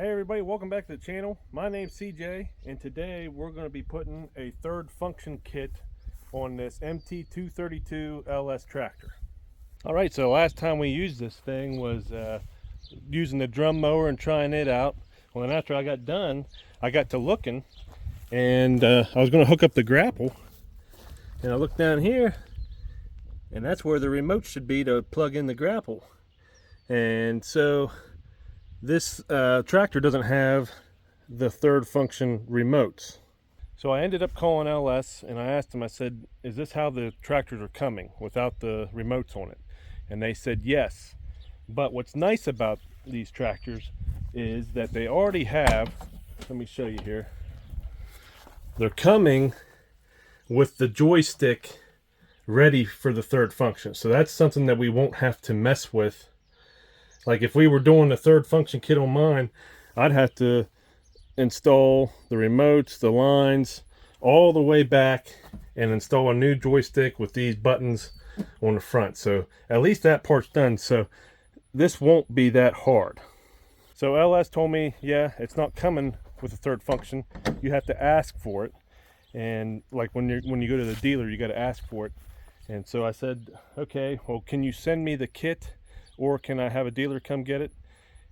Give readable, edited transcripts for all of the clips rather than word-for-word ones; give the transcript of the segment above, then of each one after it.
Hey everybody, welcome back to the channel. My name's CJ and today we're going to be putting a third function kit on this MT232 LS tractor. Alright, so last time we used this thing was using the drum mower and trying it out. Well, then after I got done, I got to looking and I was going to hook up the grapple, and I looked down here and that's where the remote should be to plug in the grapple. And so this tractor doesn't have the third function remotes. So I ended up calling LS and I asked them, I said, is this how the tractors are coming without the remotes on it? And they said yes. But what's nice about these tractors is that they already have, let me show you here, they're coming with the joystick ready for the third function. So that's something that we won't have to mess with. Like if we were doing the third function kit on mine, I'd have to install the remotes, the lines, all the way back and install a new joystick with these buttons on the front. So at least that part's done. So this won't be that hard. So LS told me, yeah, it's not coming with a third function. You have to ask for it. And like when you go to the dealer, you got to ask for it. And so I said, okay, well, can you send me the kit? Or can I have a dealer come get it?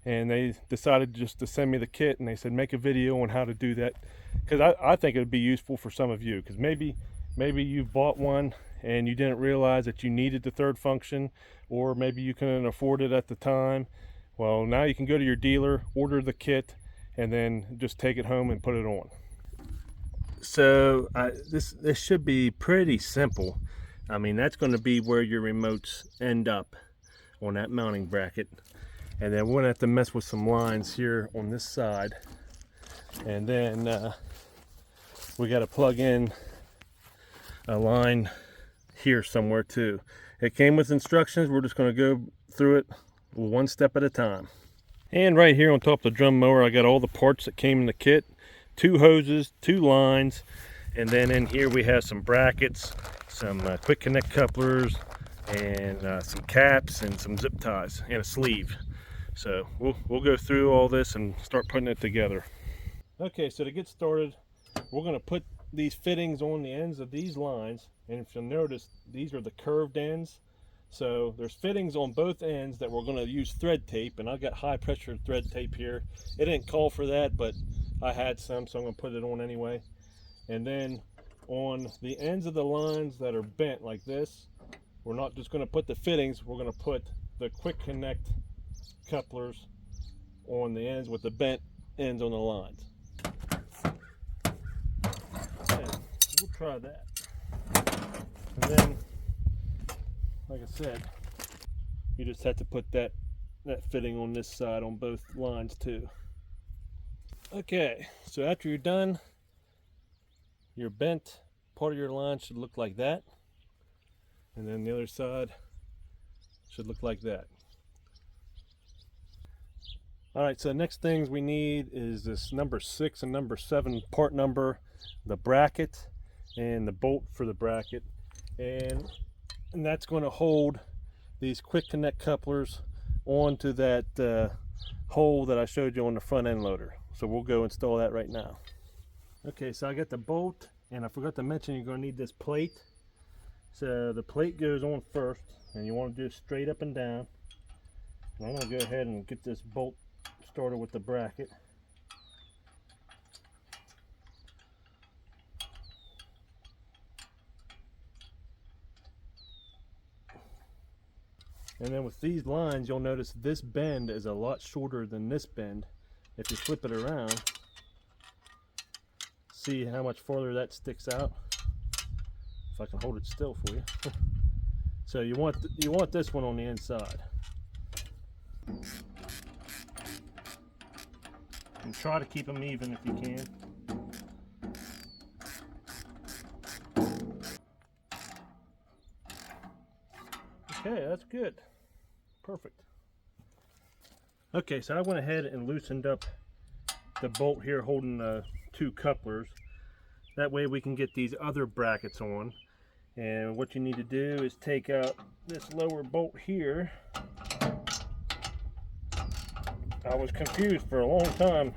And they decided just to send me the kit, and they said make a video on how to do that, because I think it would be useful for some of you, because maybe you bought one and you didn't realize that you needed the third function, or maybe you couldn't afford it at the time. Well, now you can go to your dealer, order the kit, and then just take it home and put it on. So this should be pretty simple. I mean, that's going to be where your remotes end up on that mounting bracket, and then we're gonna have to mess with some lines here on this side, and then we got to plug in a line here somewhere too. It came with instructions. We're just going to go through it one step at a time. And right here on top of the drum mower, I got all the parts that came in the kit: 2 hoses, 2 lines, and then in here we have some brackets, some quick connect couplers, and some caps and some zip ties and a sleeve. So we'll go through all this and start putting it together. Okay, so to get started, we're going to put these fittings on the ends of these lines, and if you'll notice, these are the curved ends. So there's fittings on both ends that we're going to use thread tape, and I've got high pressure thread tape here. It didn't call for that, but I had some, so I'm going to put it on anyway. And then on the ends of the lines that are bent like this, we're not just going to put the fittings, we're going to put the quick connect couplers on the ends with the bent ends on the lines. Okay, we'll try that. And then, like I said, you just have to put that fitting on this side on both lines too. Okay, so after you're done, your bent part of your line should look like that. And then the other side should look like that. All right, so the next things we need is this number 6 and number 7 part number, the bracket and the bolt for the bracket, and that's going to hold these quick connect couplers onto that hole that I showed you on the front end loader. So we'll go install that right now. Okay, so I got the bolt, and I forgot to mention you're going to need this plate. So the plate goes on first, and you want to do it straight up and down. And I'm going to go ahead and get this bolt started with the bracket. And then with these lines, you'll notice this bend is a lot shorter than this bend. If you flip it around, see how much farther that sticks out. If I can hold it still for you. So you want this one on the inside. And try to keep them even if you can. Okay, that's good. Perfect. Okay, so I went ahead and loosened up the bolt here holding the 2 couplers. That way we can get these other brackets on. And what you need to do is take out this lower bolt here I was confused for a long time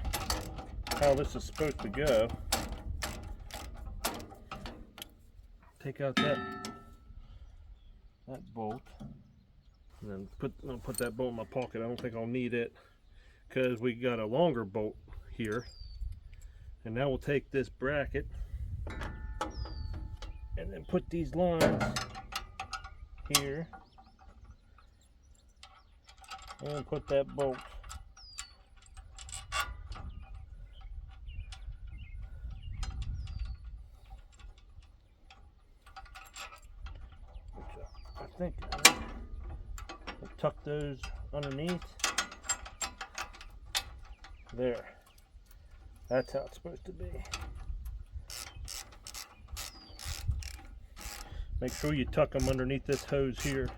how this is supposed to go. Take out that bolt, and then I'll put that bolt in my pocket. I don't think I'll need it because we got a longer bolt here. And now we'll take this bracket and then put these lines here and put that bolt. I think I'll tuck those underneath. There. That's how it's supposed to be. Make sure you tuck them underneath this hose here.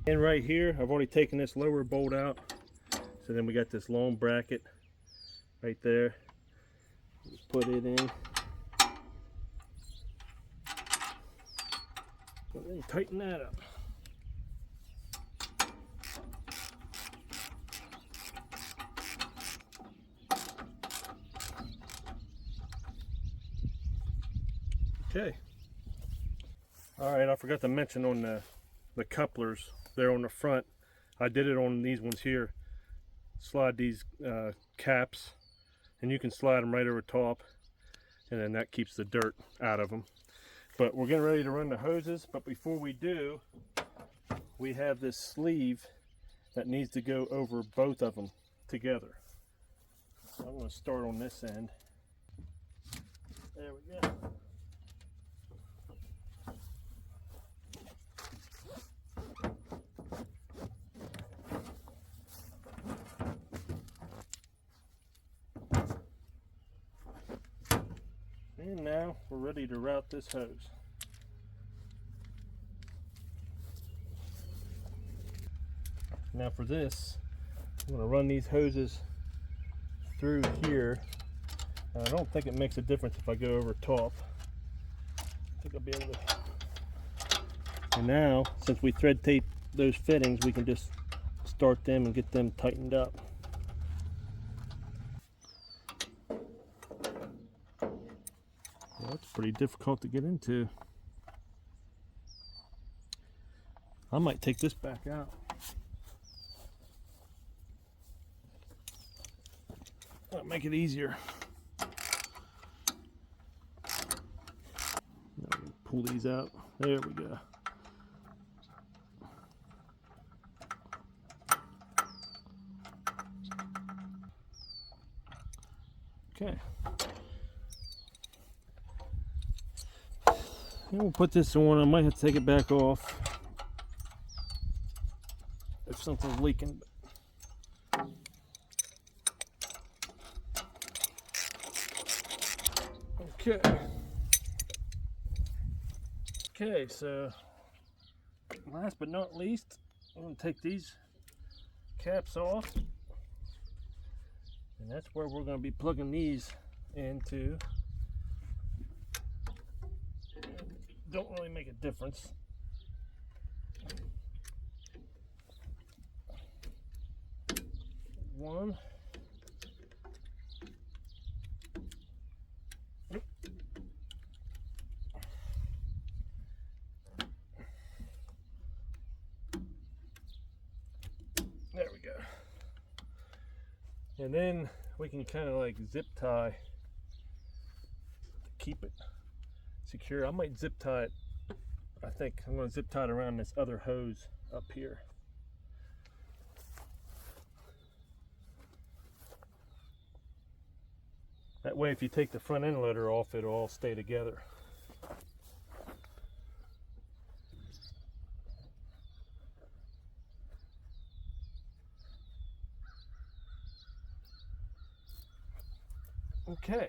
And right here, I've already taken this lower bolt out. So then we got this long bracket right there. Just put it in. And then tighten that up. Okay. Alright, I forgot to mention on the couplers there on the front. I did it on these ones here. Slide these caps, and you can slide them right over top, and then that keeps the dirt out of them. But we're getting ready to run the hoses, but before we do, we have this sleeve that needs to go over both of them together. So I'm going to start on this end. There we go. And now we're ready to route this hose. Now for this, I'm going to run these hoses through here. And I don't think it makes a difference if I go over top. I think I'll be able to. And now, since we thread tape those fittings, we can just start them and get them tightened up. That's pretty difficult to get into. I might take this back out. That'll make it easier. Pull these out. There we go. Okay. And we'll put this on. I might have to take it back off if something's leaking. Okay. Okay, so last but not least, I'm going to take these caps off. And that's where we're going to be plugging these into. Don't really make a difference. One. There we go. And then we can kind of like zip tie to keep it secure. I might zip tie it. I think I'm going to zip tie it around this other hose up here. That way if you take the front end loader off, it'll all stay together. Okay.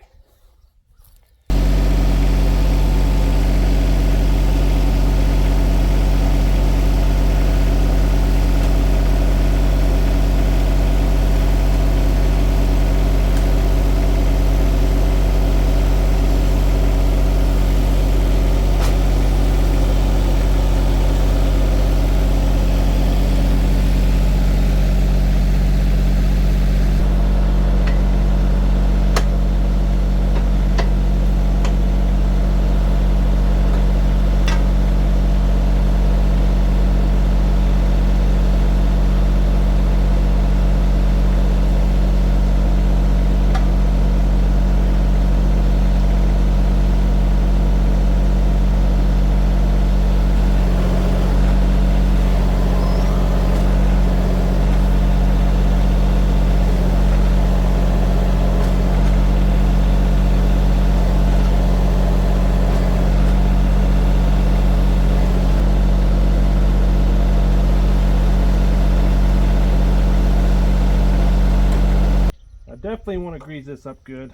definitely want to grease this up good.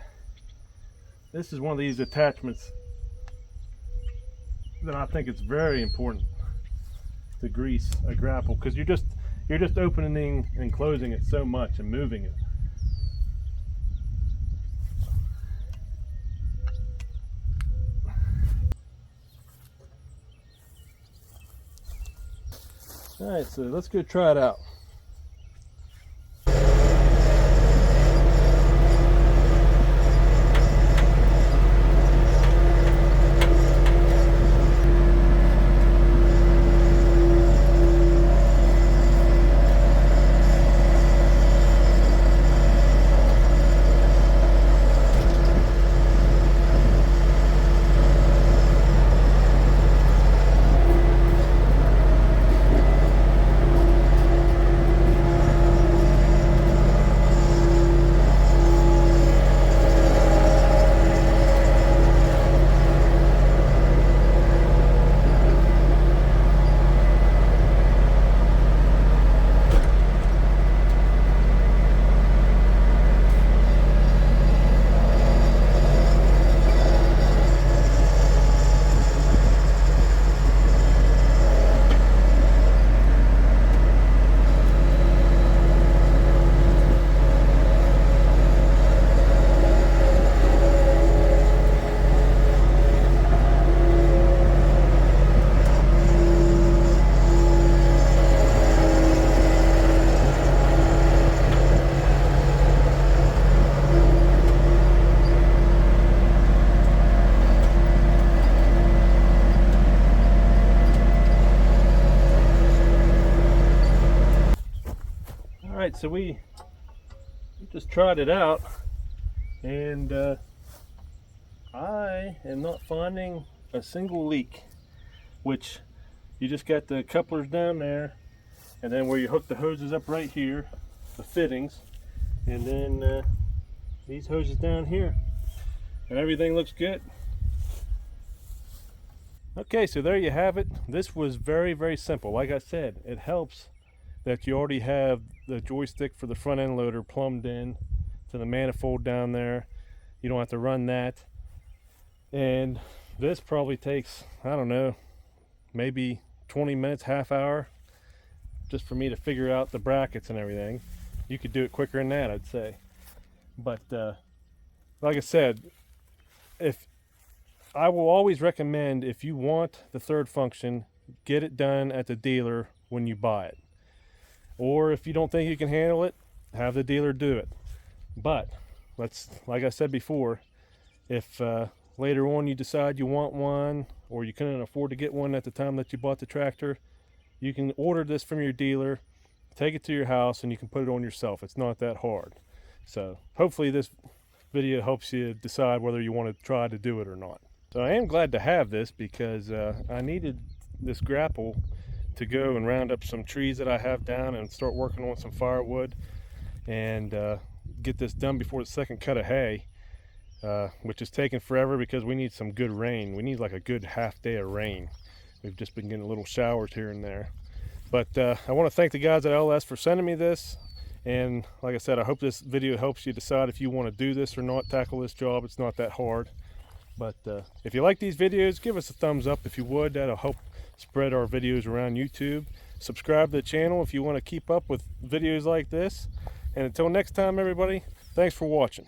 This is one of these attachments that I think it's very important to grease a grapple, because you're just opening and closing it so much and moving it. All right, so let's go try it out. Alright, so we just tried it out, and I am not finding a single leak, which you just got the couplers down there, and then where you hook the hoses up right here, the fittings, and then these hoses down here, and everything looks good. Okay, so there you have it. This was very, very simple. Like I said, it helps that you already have the joystick for the front end loader plumbed in to the manifold down there. You don't have to run that. And this probably takes, I don't know, maybe 20 minutes, half hour, just for me to figure out the brackets and everything. You could do it quicker than that, I'd say. But like I said, I will always recommend, if you want the third function, get it done at the dealer when you buy it. Or if you don't think you can handle it, have the dealer do it. But like I said before, if later on you decide you want one, or you couldn't afford to get one at the time that you bought the tractor, you can order this from your dealer, take it to your house, and you can put it on yourself. It's not that hard. So hopefully this video helps you decide whether you want to try to do it or not. So I am glad to have this, because I needed this grapple to go and round up some trees that I have down and start working on some firewood, and get this done before the second cut of hay, which is taking forever because we need some good rain. We need like a good half day of rain. We've just been getting little showers here and there. But I want to thank the guys at LS for sending me this, and like I said, I hope this video helps you decide if you want to do this or not, tackle this job. It's not that hard. But if you like these videos, give us a thumbs up if you would. That'll help spread our videos around YouTube. Subscribe to the channel if you want to keep up with videos like this. And until next time, everybody, thanks for watching.